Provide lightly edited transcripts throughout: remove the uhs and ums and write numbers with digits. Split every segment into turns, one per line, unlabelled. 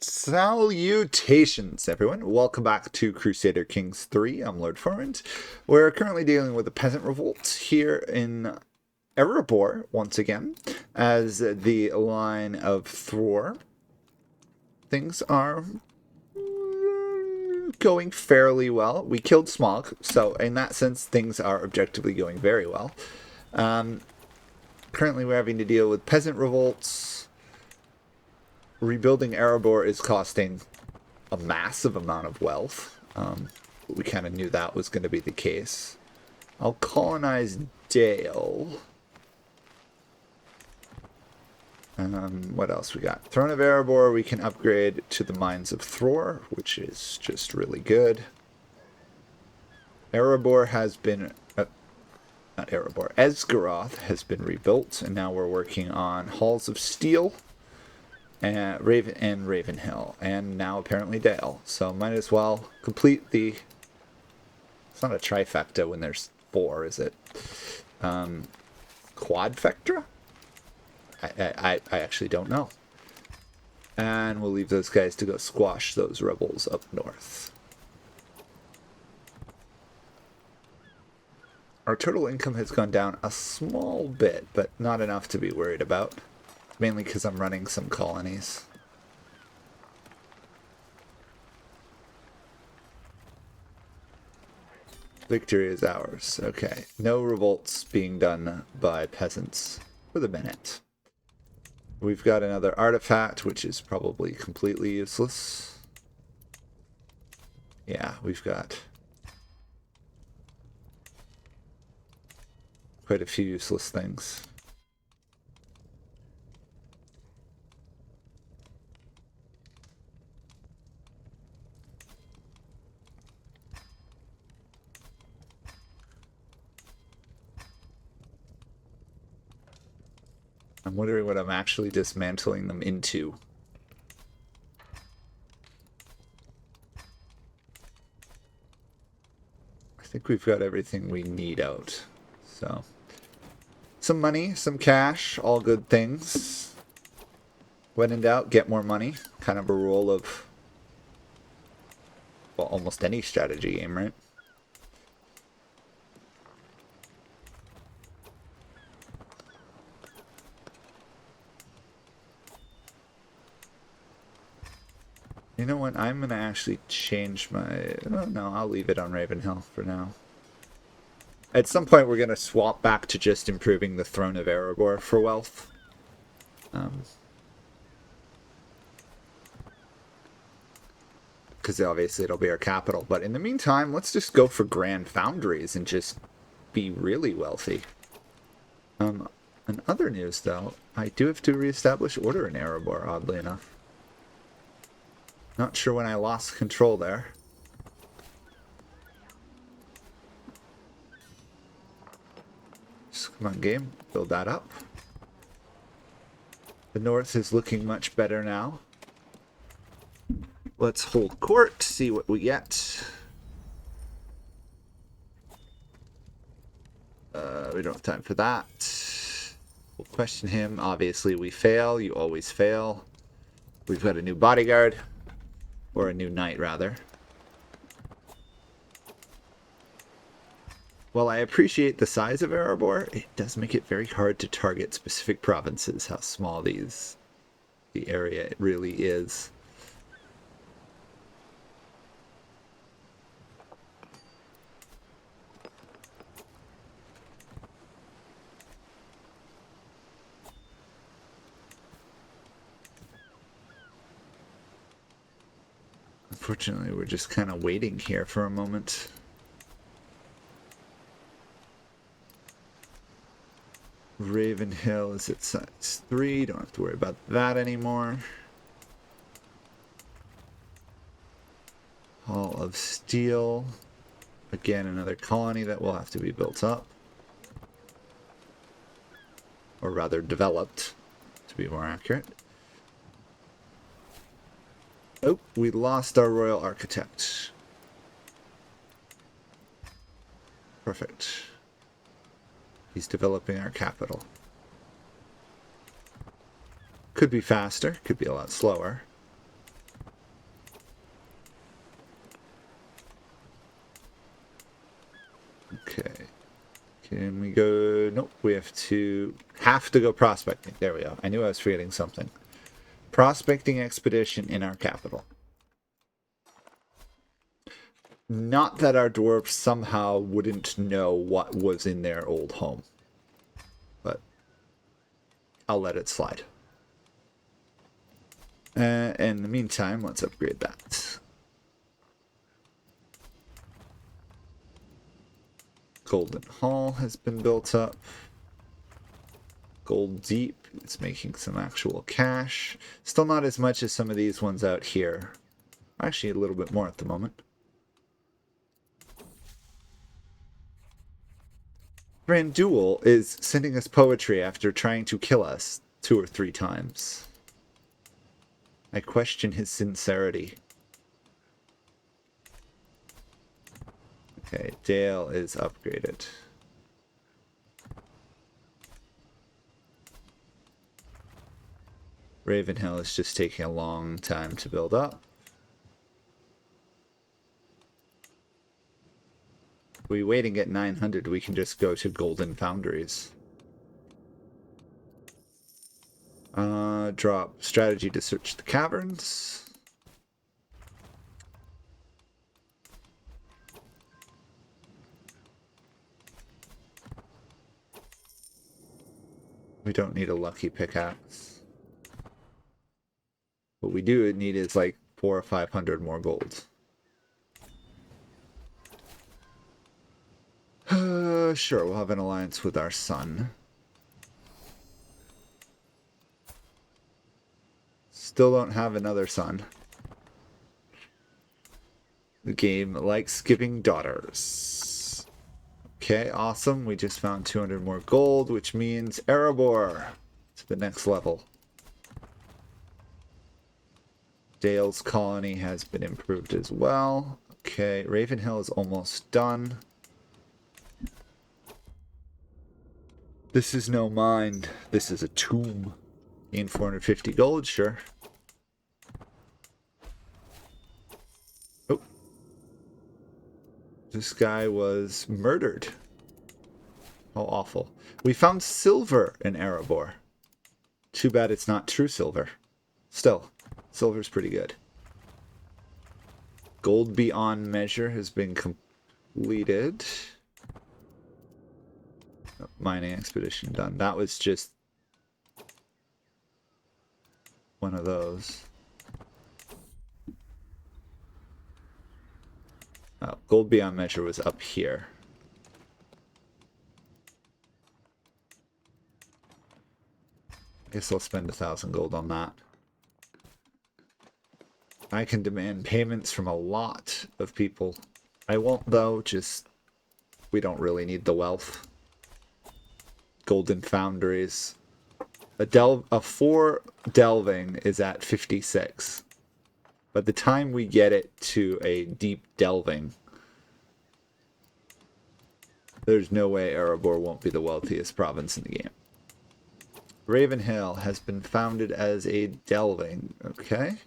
Salutations, everyone. Welcome back to Crusader Kings 3. I'm Lord Formant. We're currently dealing with a peasant revolt here in Erabor, once again, as the line of Thror. Things are going fairly well. We killed Smog, so in that sense, things are objectively going very well. Currently, we're having to deal with peasant revolts. Rebuilding Erabor is costing a massive amount of wealth. We kind of knew that was going to be the case. I'll colonize Dale. What else we got? Throne of Erabor we can upgrade to the Mines of Thror, which is just really good. Erabor has been... not Erabor. Esgaroth has been rebuilt, and now we're working on Halls of Steel. Ravenhill, and now apparently Dale. So might as well complete the... It's not a trifecta when there's 4, is it? Quadfecta? I actually don't know. And we'll leave those guys to go squash those rebels up north. Our total income has gone down a small bit, but not enough to be worried about. Mainly because I'm running some colonies. Victory is ours. Okay. No revolts being done by peasants for the minute. We've got another artifact, which is probably completely useless. Yeah, we've got quite a few useless things. I'm wondering what I'm actually dismantling them into. I think we've got everything we need out. So, some money, some cash, all good things. When in doubt, get more money. Kind of a rule of, well, almost any strategy game, right? You know what? I'm going to actually change my... Oh, no, I'll leave it on Ravenhill for now. At some point, we're going to swap back to just improving the Throne of Erabor for wealth. Because obviously it'll be our capital. But in the meantime, let's just go for Grand Foundries and just be really wealthy. In other news, though, I do have to reestablish order in Erabor, oddly enough. Not sure when I lost control there. Just come on, game. Build that up. The north is looking much better now. Let's hold court, see what we get. We don't have time for that. We'll question him. Obviously, we fail. You always fail. We've got a new bodyguard. Or a new knight, rather. While I appreciate the size of Erabor, it does make it very hard to target specific provinces, how small the area really is. Unfortunately, we're just kind of waiting here for a moment. Ravenhill is at size 3. Don't have to worry about that anymore. Hall of Steel. Again, another colony that will have to be built up. Or rather, developed, to be more accurate. Oh, we lost our royal architect. Perfect. He's developing our capital. Could be faster, could be a lot slower. Can we go? Nope, we have to go prospecting. There we go. I knew I was forgetting something. Prospecting expedition in our capital. Not that our dwarves somehow wouldn't know what was in their old home. But I'll let it slide. In the meantime, let's upgrade that. Golden Hall has been built up. Gold Deep is making some actual cash. Still not as much as some of these ones out here. Actually, a little bit more at the moment. Brandul is sending us poetry after trying to kill us 2 or 3 times. I question his sincerity. Okay, Dale is upgraded. Ravenhill is just taking a long time to build up. If we wait and get 900, we can just go to Golden Foundries. Drop strategy to search the caverns. We don't need a lucky pickaxe. What we do need is like 400 or 500 more gold. Sure, we'll have an alliance with our son. Still don't have another son. The game likes giving daughters. Okay, awesome. We just found 200 more gold, which means Erabor to the next level. Dale's colony has been improved as well. Okay, Ravenhill is almost done. This is no mine. This is a tomb. Gain 450 gold, sure. Oh. This guy was murdered. How awful. We found silver in Erabor. Too bad it's not true silver. Still, silver's pretty good. Gold beyond measure has been completed. Mining expedition done. That was just one of those. Oh, gold beyond measure was up here. I guess I'll spend 1,000 gold on that. I can demand payments from a lot of people. I won't though, just we don't really need the wealth. Golden Foundries. A 4 delving is at 56. By the time we get it to a deep delving, there's no way Erabor won't be the wealthiest province in the game. Ravenhill has been founded as a delving. Okay.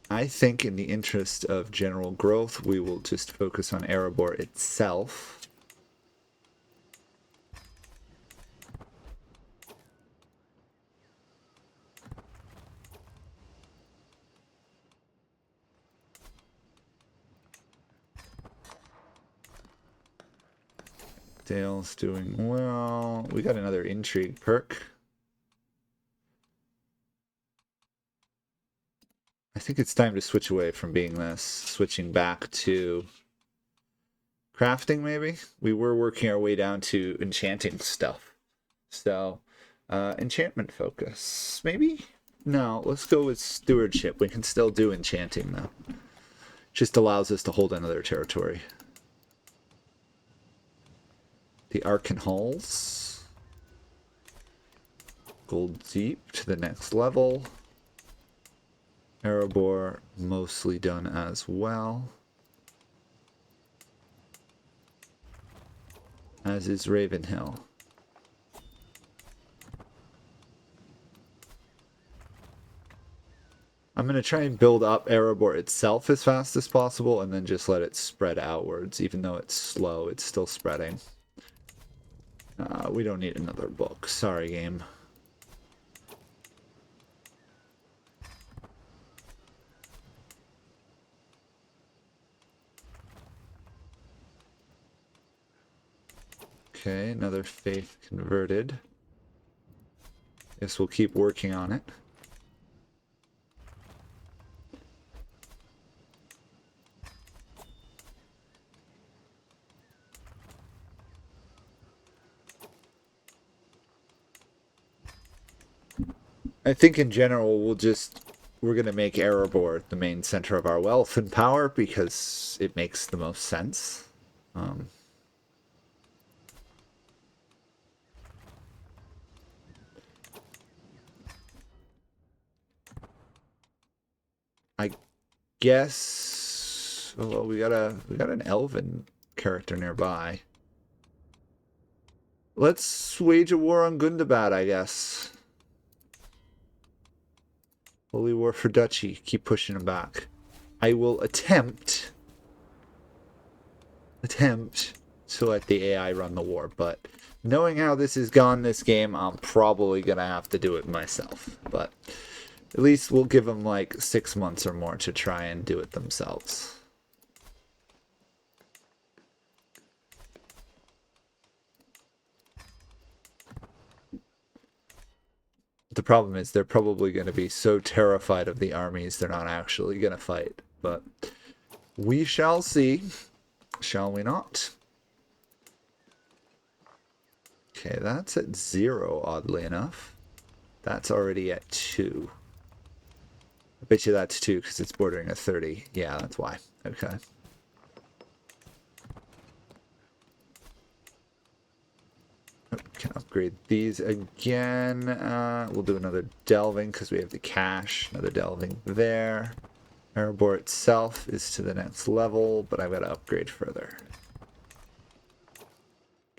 I think in the interest of general growth, we will just focus on Erabor itself. Dale's doing well. We got another intrigue perk. I think it's time to switch away from being this. Switching back to crafting, maybe? We were working our way down to enchanting stuff. So, enchantment focus. Maybe? No, let's go with stewardship. We can still do enchanting, though. Just allows us to hold another territory. The Arcan Halls. Gold Deep to the next level. Erabor mostly done as well. As is Ravenhill. I'm going to try and build up Erabor itself as fast as possible and then just let it spread outwards. Even though it's slow, it's still spreading. We don't need another book. Sorry, game. Okay, another faith converted. Guess we'll keep working on it. I think in general we're going to make Erabor the main center of our wealth and power because it makes the most sense. I guess. Oh, well, we got an elven character nearby. Let's wage a war on Gundabad, I guess. Holy war for Duchy. Keep pushing him back. I will attempt to let the AI run the war, but knowing how this has gone this game, I'm probably gonna have to do it myself. But at least we'll give them like 6 months or more to try and do it themselves. The problem is they're probably going to be so terrified of the armies they're not actually going to fight. But we shall see, shall we not? Okay, that's at 0, oddly enough. That's already at 2. I bet you that's 2 because it's bordering a 30. Yeah, that's why. Okay. Can upgrade these again. We'll do another delving because we have the cash. Another delving there. Erabor itself is to the next level, but I've got to upgrade further.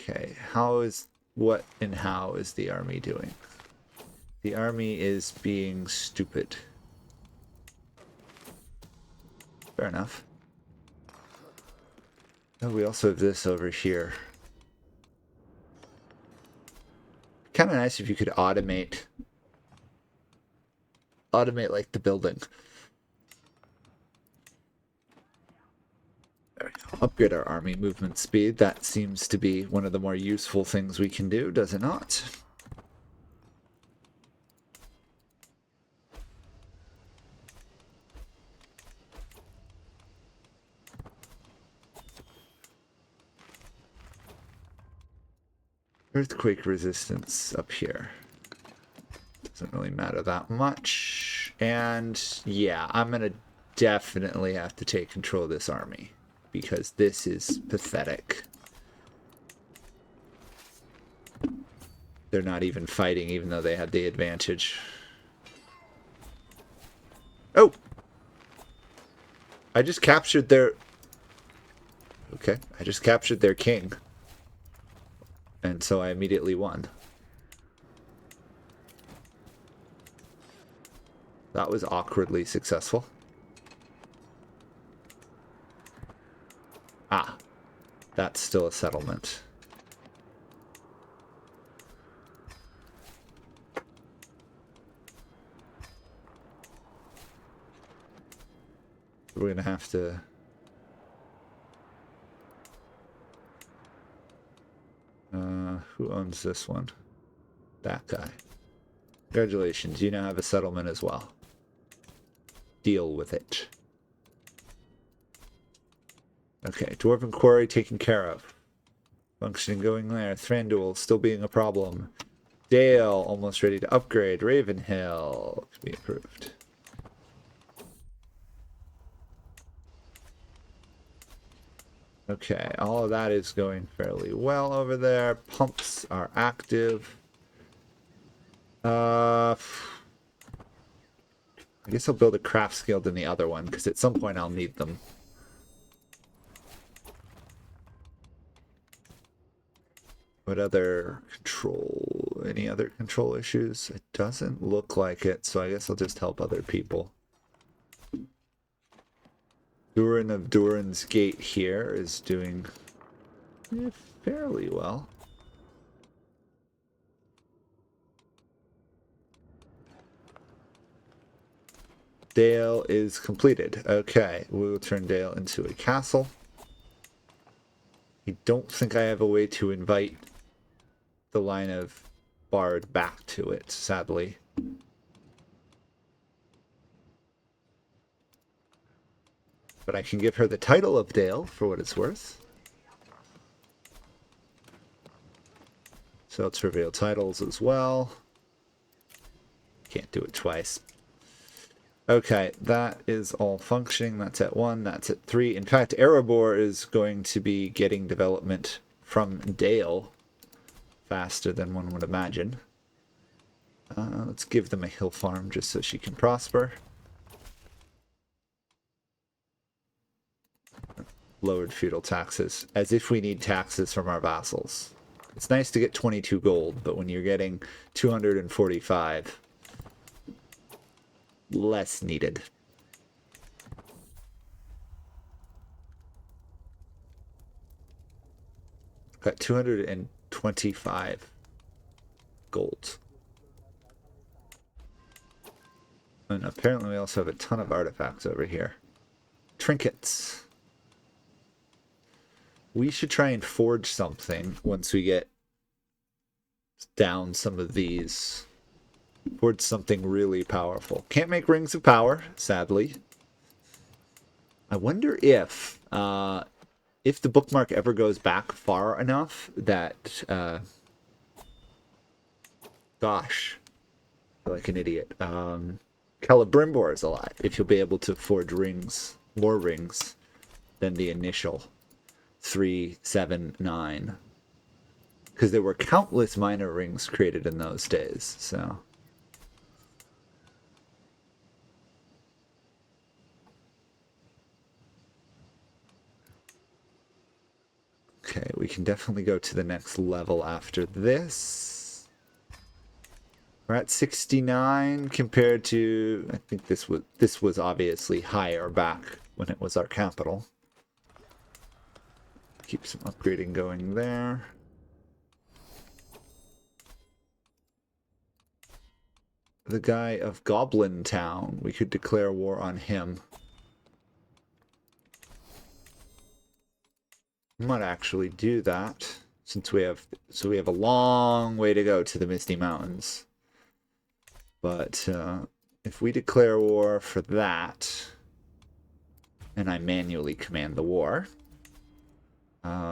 Okay, how is the army doing? The army is being stupid. Fair enough. Oh, we also have this over here. Kind of nice if you could automate like the building. There we go. Upgrade our army movement speed. That seems to be one of the more useful things we can do, does it not? Earthquake resistance up here. Doesn't really matter that much. And yeah, I'm going to definitely have to take control of this army because this is pathetic. They're not even fighting even though they had the advantage. Oh! I just captured their... Okay, I just captured their king. And so I immediately won. That was awkwardly successful. Ah, that's still a settlement. We're gonna have to... who owns this one? That guy. Congratulations, you now have a settlement as well. Deal with it. Okay, Dwarven Quarry taken care of. Functioning going there. Thranduil still being a problem. Dale almost ready to upgrade. Ravenhill to be approved. Okay, all of that is going fairly well over there. Pumps are active. I guess I'll build a craft guild in the other one, because at some point I'll need them. What other control? Any other control issues? It doesn't look like it, so I guess I'll just help other people. Durin of Durin's Gate here is doing fairly well. Dale is completed. Okay, we'll turn Dale into a castle. I don't think I have a way to invite the line of Bard back to it, sadly. But I can give her the title of Dale for what it's worth. So let's reveal titles as well. Can't do it twice. Okay, that is all functioning. That's at 1, that's at 3. In fact, Erabor is going to be getting development from Dale faster than one would imagine. Let's give them a hill farm just so she can prosper. Lowered feudal taxes, as if we need taxes from our vassals. It's nice to get 22 gold, but when you're getting 245, less needed. Got 225 gold. And apparently we also have a ton of artifacts over here. Trinkets. We should try and forge something once we get down some of these. Forge something really powerful. Can't make rings of power, sadly. I wonder if the bookmark ever goes back far enough that gosh, I feel like an idiot. Celebrimbor is alive. If you'll be able to forge rings, more rings than the initial 3, 7, 9. Because there were countless minor rings created in those days, so. Okay, we can definitely go to the next level after this. We're at 69 compared to, I think this was obviously higher back when it was our capital. Keep some upgrading going there. The guy of Goblin Town, we could declare war on him. Might actually do that since we have a long way to go to the Misty Mountains. But if we declare war for that, and I manually command the war,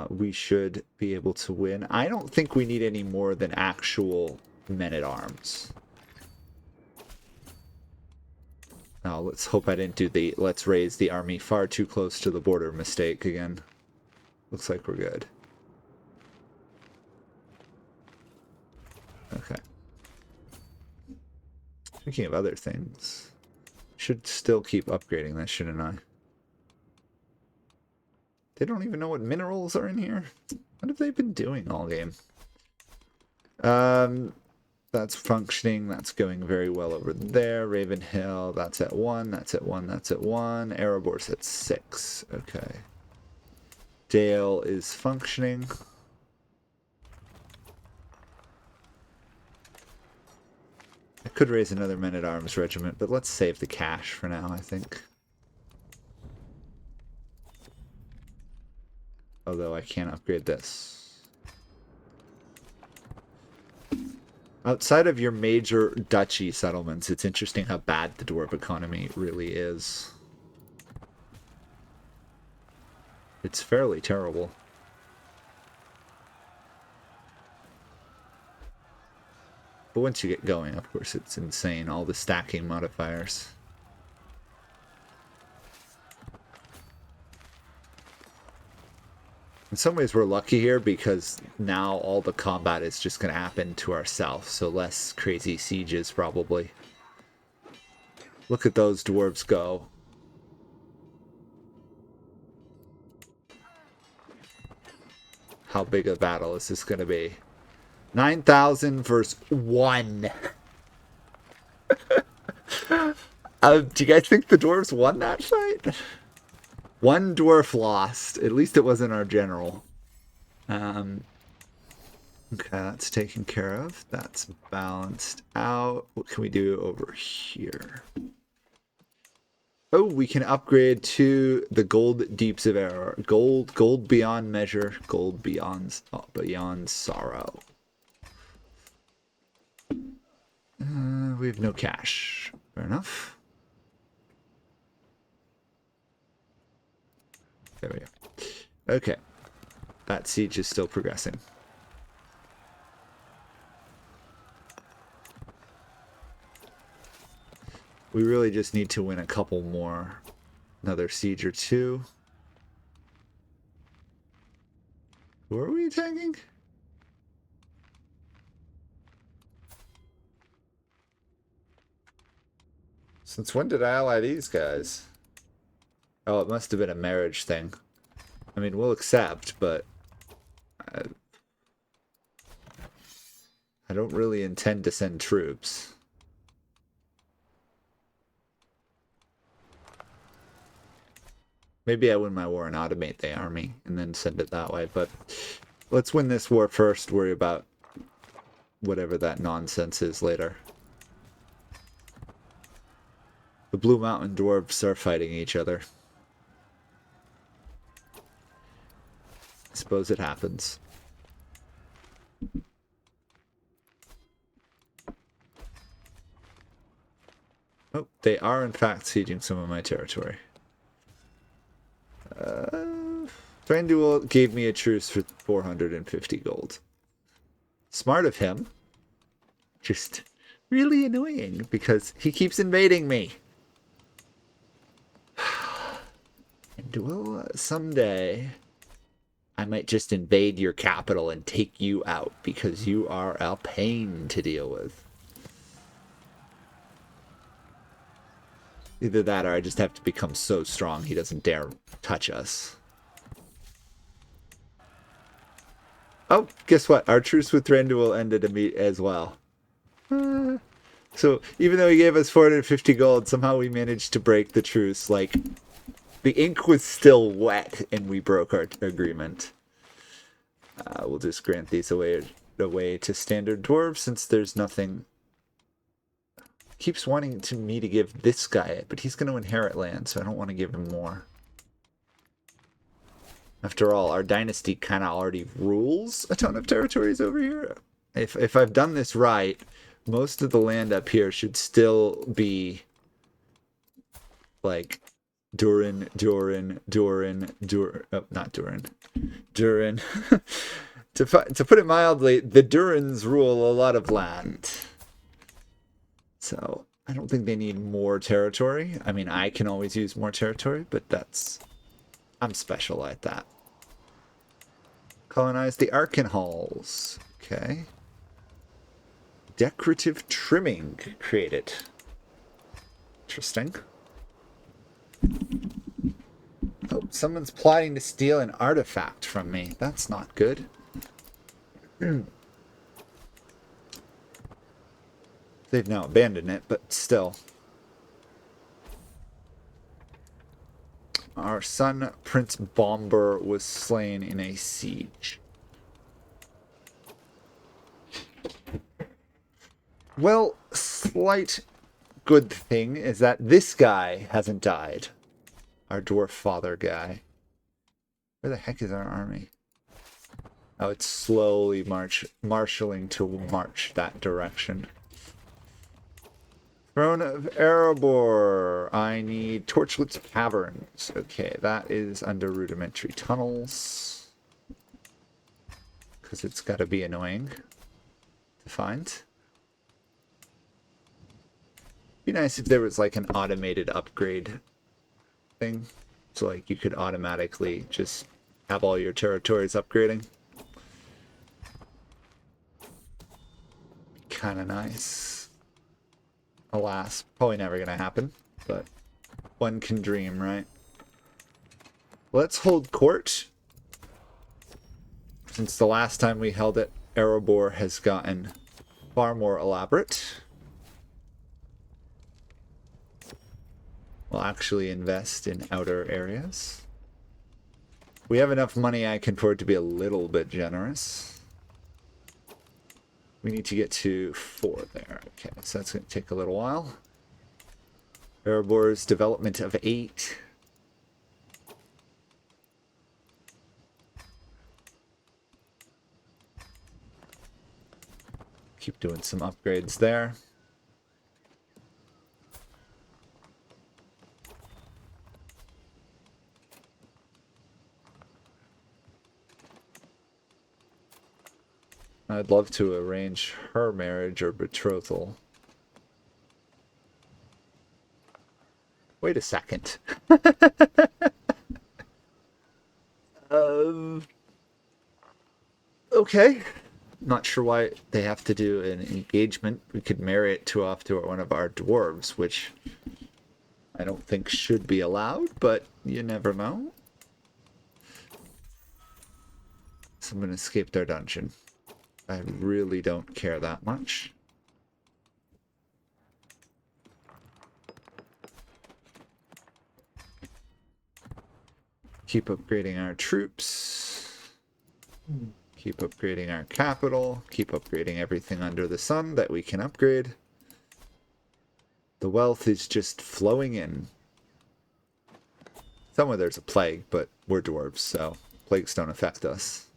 we should be able to win. I don't think we need any more than actual men-at-arms. Now, let's hope I didn't do the let's raise the army far too close to the border mistake again. Looks like we're good. Okay. Speaking of other things, should still keep upgrading this, shouldn't I? They don't even know what minerals are in here. What have they been doing all game? That's functioning. That's going very well over there. Raven Hill, that's at 1. That's at 1. That's at 1. Erabor's at 6. Okay. Dale is functioning. I could raise another men-at-arms regiment, but let's save the cash for now, I think. Although I can't upgrade this. Outside of your major duchy settlements, it's interesting how bad the dwarf economy really is. It's fairly terrible. But once you get going, of course, it's insane. All the stacking modifiers. In some ways, we're lucky here because now all the combat is just going to happen to ourselves. So less crazy sieges, probably. Look at those dwarves go. How big a battle is this going to be? 9,000 versus 1. Do you guys think the dwarves won that fight? One dwarf lost. At least it wasn't our general. Okay, that's taken care of. That's balanced out. What can we do over here? Oh, we can upgrade to the gold deeps of error. Gold beyond measure. Gold beyond sorrow. We have no cash. Fair enough. There we go. Okay. That siege is still progressing. We really just need to win a couple more. Another siege or two. Who are we attacking? Since when did I ally these guys? Oh, it must have been a marriage thing. I mean, we'll accept, but I don't really intend to send troops. Maybe I win my war and automate the army and then send it that way, but let's win this war first, worry about whatever that nonsense is later. The Blue Mountain Dwarves are fighting each other. I suppose it happens. Oh, they are in fact sieging some of my territory. Thranduil gave me a truce for 450 gold. Smart of him. Just really annoying because he keeps invading me. And will someday I might just invade your capital and take you out because you are a pain to deal with. Either that or I just have to become so strong he doesn't dare touch us. Oh, guess what? Our truce with Thranduil ended as well. So even though he gave us 450 gold, somehow we managed to break the truce. Like, the ink was still wet and we broke our agreement. We'll just grant these away to standard dwarves since there's nothing. Keeps wanting me to give this guy it, but he's going to inherit land, so I don't want to give him more. After all, our dynasty kind of already rules a ton of territories over here. If I've done this right, most of the land up here should still be like Durin. Oh, not Durin. Durin. To put it mildly, the Durins rule a lot of land. So I don't think they need more territory. I mean, I can always use more territory, but I'm special at that. Colonize the Arkan Halls. Okay. Decorative trimming created. Interesting. Oh, someone's plotting to steal an artifact from me. That's not good. They've now abandoned it, but still. Our son, Prince Bomber, was slain in a siege. Well, slight good thing is that this guy hasn't died. Our dwarf father guy. Where the heck is our army? Oh, it's slowly marshalling to march that direction. Throne of Erabor. I need Torchlit Caverns. Okay, that is under rudimentary tunnels. Because it's got to be annoying to find. Be nice if there was like an automated upgrade thing. So like you could automatically just have all your territories upgrading. Kind of nice. Alas, probably never gonna happen, but one can dream, right? Let's hold court. Since the last time we held it, Erabor has gotten far more elaborate. We'll actually invest in outer areas. We have enough money I can afford to be a little bit generous. We need to get to 4 there. Okay, so that's going to take a little while. Erabor's development of 8. Keep doing some upgrades there. I'd love to arrange her marriage or betrothal. Wait a second. Okay. Not sure why they have to do an engagement. We could marry it off to one of our dwarves, which I don't think should be allowed, but you never know. Someone escaped our dungeon. I really don't care that much. Keep upgrading our troops. Keep upgrading our capital. Keep upgrading everything under the sun that we can upgrade. The wealth is just flowing in. Somewhere there's a plague, but we're dwarves, so plagues don't affect us.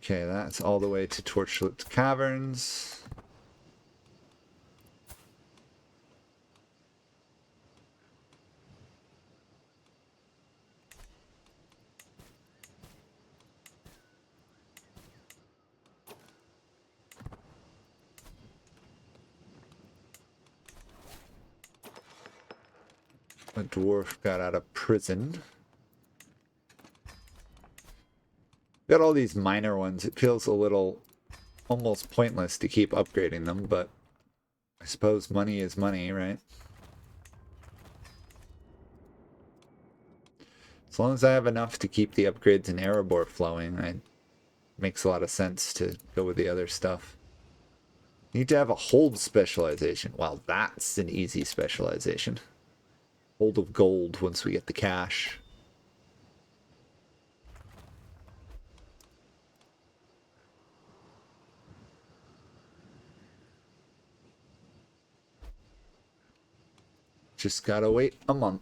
Okay, that's all the way to Torchlit Caverns. A dwarf got out of prison. Got all these minor ones. It feels a little almost pointless to keep upgrading them, but I suppose money is money, right? As long as I have enough to keep the upgrades in Erabor flowing, it makes a lot of sense to go with the other stuff. Need to have a hold specialization. Well, that's an easy specialization. Hold of gold once we get the cash. Just gotta wait a month.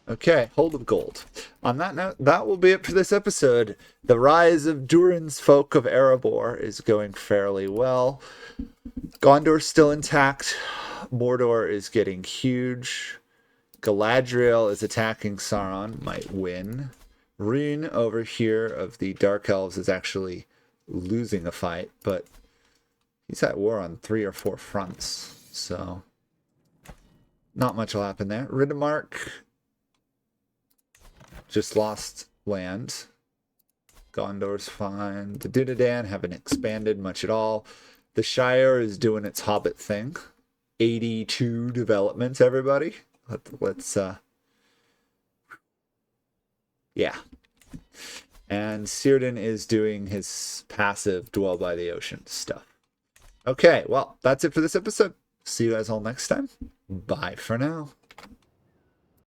Okay, hold of gold. On that note, that will be it for this episode. The rise of Durin's folk of Erabor is going fairly well. Gondor's still intact. Mordor is getting huge. Galadriel is attacking Sauron, might win. Rune over here of the Dark Elves is actually losing a fight, but he's at war on 3 or 4 fronts, so not much will happen there. Riddermark just lost land. Gondor's fine. The Dunedain haven't expanded much at all. The Shire is doing its Hobbit thing. 82 developments, everybody. Let's yeah. And Círdan is doing his passive Dwell by the Ocean stuff. Okay, well, that's it for this episode. See you guys all next time. Bye for now.